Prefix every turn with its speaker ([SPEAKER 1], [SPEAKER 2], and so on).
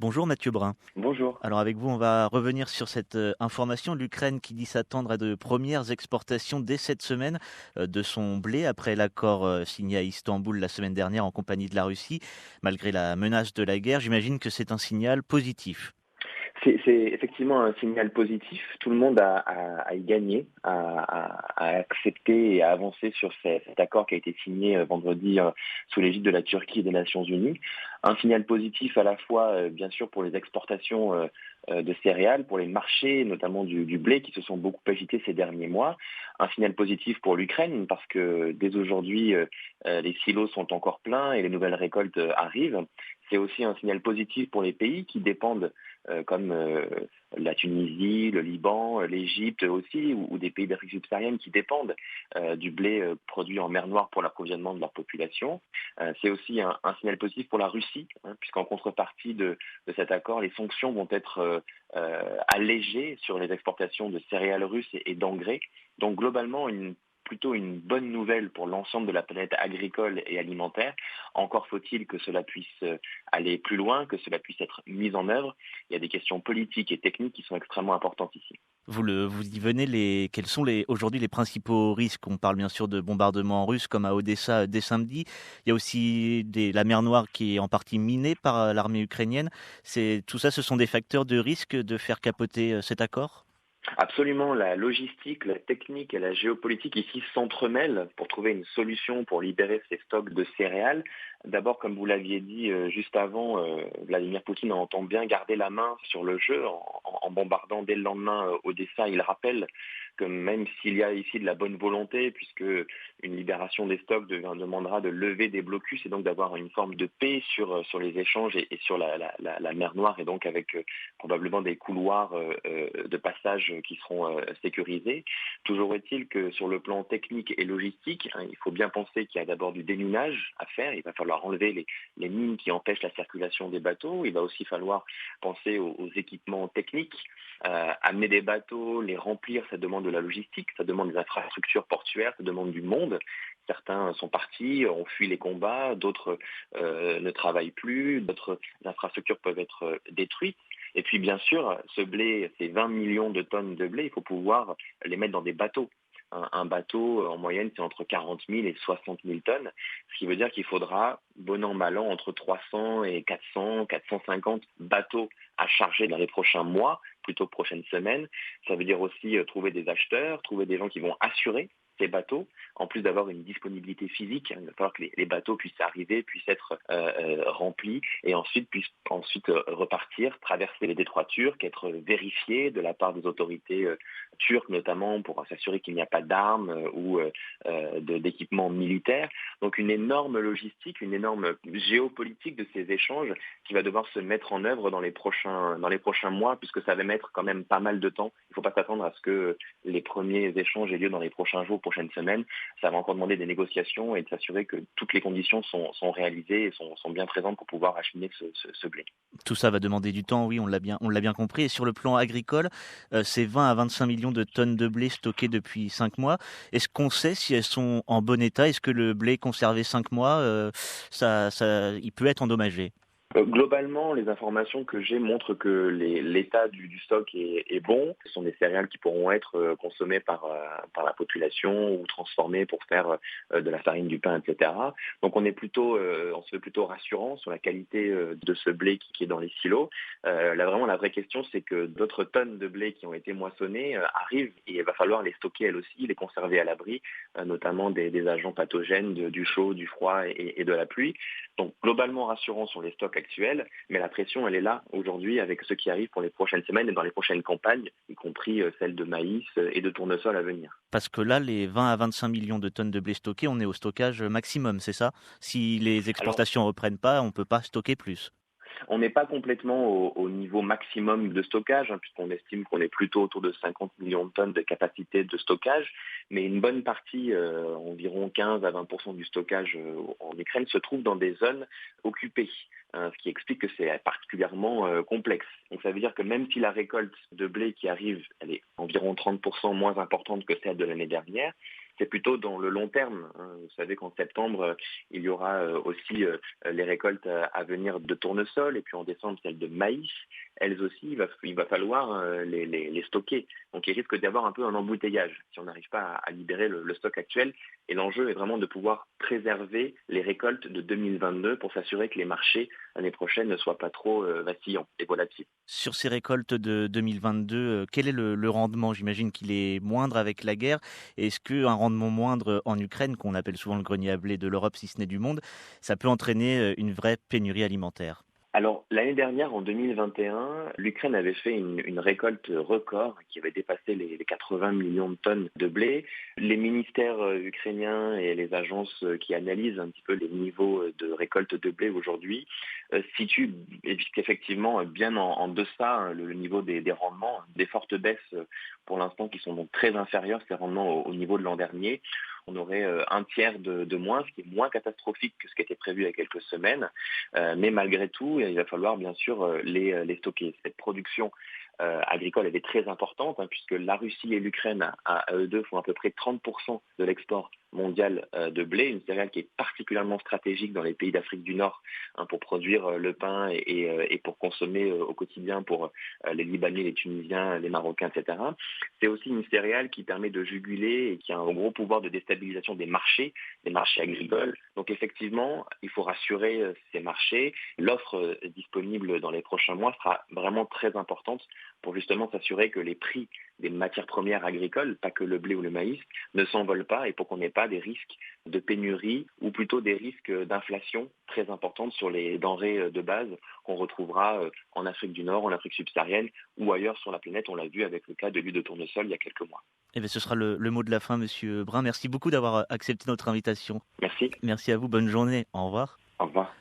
[SPEAKER 1] Bonjour Mathieu Brun.
[SPEAKER 2] Bonjour.
[SPEAKER 1] Alors avec vous, on va revenir sur cette information. L'Ukraine qui dit s'attendre à de premières exportations dès cette semaine de son blé après l'accord signé à Istanbul la semaine dernière en compagnie de la Russie. Malgré la menace de la guerre, j'imagine que c'est un signal positif.
[SPEAKER 2] C'est effectivement un signal positif. Tout le monde a y gagné, à accepter et à avancer sur cet accord qui a été signé vendredi sous l'égide de la Turquie et des Nations Unies. Un signal positif à la fois, bien sûr, pour les exportations de céréales, pour les marchés, notamment du blé, qui se sont beaucoup agités ces derniers mois. Un signal positif pour l'Ukraine, parce que dès aujourd'hui, les silos sont encore pleins et les nouvelles récoltes arrivent. C'est aussi un signal positif pour les pays qui dépendent comme la Tunisie, le Liban, l'Égypte aussi, ou des pays d'Afrique subsaharienne qui dépendent du blé produit en mer Noire pour l'approvisionnement de leur population. C'est aussi un signal positif pour la Russie, puisqu'en contrepartie de cet accord, les sanctions vont être allégées sur les exportations de céréales russes et d'engrais. Donc globalement, plutôt une bonne nouvelle pour l'ensemble de la planète agricole et alimentaire. Encore faut-il que cela puisse aller plus loin, que cela puisse être mis en œuvre. Il y a des questions politiques et techniques qui sont extrêmement importantes ici.
[SPEAKER 1] Vous y venez, quels sont aujourd'hui les principaux risques? On parle bien sûr de bombardements russes comme à Odessa dès samedi. Il y a aussi la mer Noire qui est en partie minée par l'armée ukrainienne. Tout ça, ce sont des facteurs de risque de faire capoter cet accord?
[SPEAKER 2] Absolument, la logistique, la technique et la géopolitique ici s'entremêlent pour trouver une solution pour libérer ces stocks de céréales. D'abord, comme vous l'aviez dit juste avant, Vladimir Poutine entend bien garder la main sur le jeu en bombardant dès le lendemain Odessa. Il rappelle que même s'il y a ici de la bonne volonté, puisque une libération des stocks demandera de lever des blocus et donc d'avoir une forme de paix sur les échanges et sur la mer Noire et donc avec probablement des couloirs de passage qui seront sécurisés. Toujours est-il que sur le plan technique et logistique, il faut bien penser qu'il y a d'abord du déminage à faire. Il va falloir enlever les mines qui empêchent la circulation des bateaux. Il va aussi falloir penser aux équipements techniques. Amener des bateaux, les remplir, ça demande de la logistique, ça demande des infrastructures portuaires, ça demande du monde. Certains sont partis, ont fui les combats, d'autres ne travaillent plus, d'autres infrastructures peuvent être détruites. Et puis bien sûr, ce blé, ces 20 millions de tonnes de blé, il faut pouvoir les mettre dans des bateaux. Un bateau, en moyenne, c'est entre 40 000 et 60 000 tonnes, ce qui veut dire qu'il faudra, bon an, mal an, entre 300 et 400, 450 bateaux à charger dans les prochains mois, plutôt prochaines semaines. Ça veut dire aussi trouver des acheteurs, trouver des gens qui vont assurer ces bateaux, en plus d'avoir une disponibilité physique. Il va falloir que les bateaux puissent arriver, puissent être remplis et puissent repartir, traverser les détroits turcs, être vérifiés de la part des autorités turques notamment pour s'assurer qu'il n'y a pas d'armes ou d'équipements militaires. Donc une énorme logistique, une énorme géopolitique de ces échanges qui va devoir se mettre en œuvre dans les prochains mois, puisque ça va mettre quand même pas mal de temps. Il ne faut pas s'attendre à ce que les premiers échanges aient lieu dans les prochains jours, prochaines semaines. Ça va encore demander des négociations et de s'assurer que toutes les conditions sont réalisées et sont bien présentes pour pouvoir acheminer ce blé.
[SPEAKER 1] Tout ça va demander du temps, oui, on l'a bien compris. Et sur le plan agricole, ces 20 à 25 millions de tonnes de blé stockées depuis 5 mois, est-ce qu'on sait si elles sont en bon état? Est-ce que le blé conservé 5 mois, il peut être endommagé?
[SPEAKER 2] Globalement, les informations que j'ai montrent que l'état du stock est bon. Ce sont des céréales qui pourront être consommées par la population ou transformées pour faire de la farine, du pain, etc. Donc on se fait plutôt rassurant sur la qualité de ce blé qui est dans les silos. Là vraiment, la vraie question, c'est que d'autres tonnes de blé qui ont été moissonnées arrivent et il va falloir les stocker elles aussi, les conserver à l'abri, notamment des agents pathogènes, du chaud, du froid et de la pluie. Donc globalement rassurant sur les stocks actuels, mais la pression elle est là aujourd'hui avec ce qui arrive pour les prochaines semaines et dans les prochaines campagnes, y compris celles de maïs et de tournesol à venir.
[SPEAKER 1] Parce que là, les 20 à 25 millions de tonnes de blé stockées, on est au stockage maximum, c'est ça? Si les
[SPEAKER 2] Alors
[SPEAKER 1] exportations ne reprennent pas, on ne peut pas stocker plus.
[SPEAKER 2] on n'est pas complètement au niveau maximum de stockage, puisqu'on estime qu'on est plutôt autour de 50 millions de tonnes de capacité de stockage, mais une bonne partie, environ 15 à 20% du stockage en Ukraine, se trouve dans des zones occupées, ce qui explique que c'est particulièrement complexe. Donc ça veut dire que même si la récolte de blé qui arrive, elle est environ 30% moins importante que celle de l'année dernière, c'est plutôt dans le long terme. Vous savez qu'en septembre, il y aura aussi les récoltes à venir de tournesol et puis en décembre celles de maïs. Elles aussi, il va falloir les stocker. Donc il risque d'y avoir un peu un embouteillage si on n'arrive pas à libérer le stock actuel. Et l'enjeu est vraiment de pouvoir préserver les récoltes de 2022 pour s'assurer que les marchés l'année prochaine ne soient pas trop vacillants et volatiles.
[SPEAKER 1] Sur ces récoltes de 2022, quel est le rendement? J'imagine qu'il est moindre avec la guerre. Est-ce qu'un rendement moindre en Ukraine, qu'on appelle souvent le grenier à blé de l'Europe, si ce n'est du monde, ça peut entraîner une vraie pénurie alimentaire?
[SPEAKER 2] Alors, l'année dernière, en 2021, l'Ukraine avait fait une récolte record qui avait dépassé les 80 millions de tonnes de blé. Les ministères ukrainiens et les agences qui analysent un petit peu les niveaux de récolte de blé aujourd'hui situent effectivement bien en deçà le niveau des rendements, des fortes baisses pour l'instant qui sont donc très inférieures, ces rendements au niveau de l'an dernier. On aurait un tiers de moins, ce qui est moins catastrophique que ce qui était prévu il y a quelques semaines. Mais malgré tout, il va falloir bien sûr les stocker. Cette production agricole, elle est très importante, puisque la Russie et l'Ukraine, à eux deux, font à peu près 30% de l'export mondial de blé, une céréale qui est particulièrement stratégique dans les pays d'Afrique du Nord pour produire le pain et pour consommer au quotidien pour les Libanais, les Tunisiens, les Marocains, etc. C'est aussi une céréale qui permet de juguler et qui a un gros pouvoir de déstabilisation des marchés agricoles. Donc effectivement, il faut rassurer ces marchés. L'offre disponible dans les prochains mois sera vraiment très importante pour justement s'assurer que les prix des matières premières agricoles, pas que le blé ou le maïs, ne s'envolent pas et pour qu'on n'ait pas des risques de pénurie ou plutôt des risques d'inflation très importantes sur les denrées de base qu'on retrouvera en Afrique du Nord, en Afrique subsaharienne ou ailleurs sur la planète. On l'a vu avec le cas de l'huile de tournesol il y a quelques mois.
[SPEAKER 1] Eh bien, ce sera le mot de la fin, Monsieur Brun. Merci beaucoup d'avoir accepté notre invitation.
[SPEAKER 2] Merci.
[SPEAKER 1] Merci à vous. Bonne journée. Au revoir.
[SPEAKER 2] Au revoir.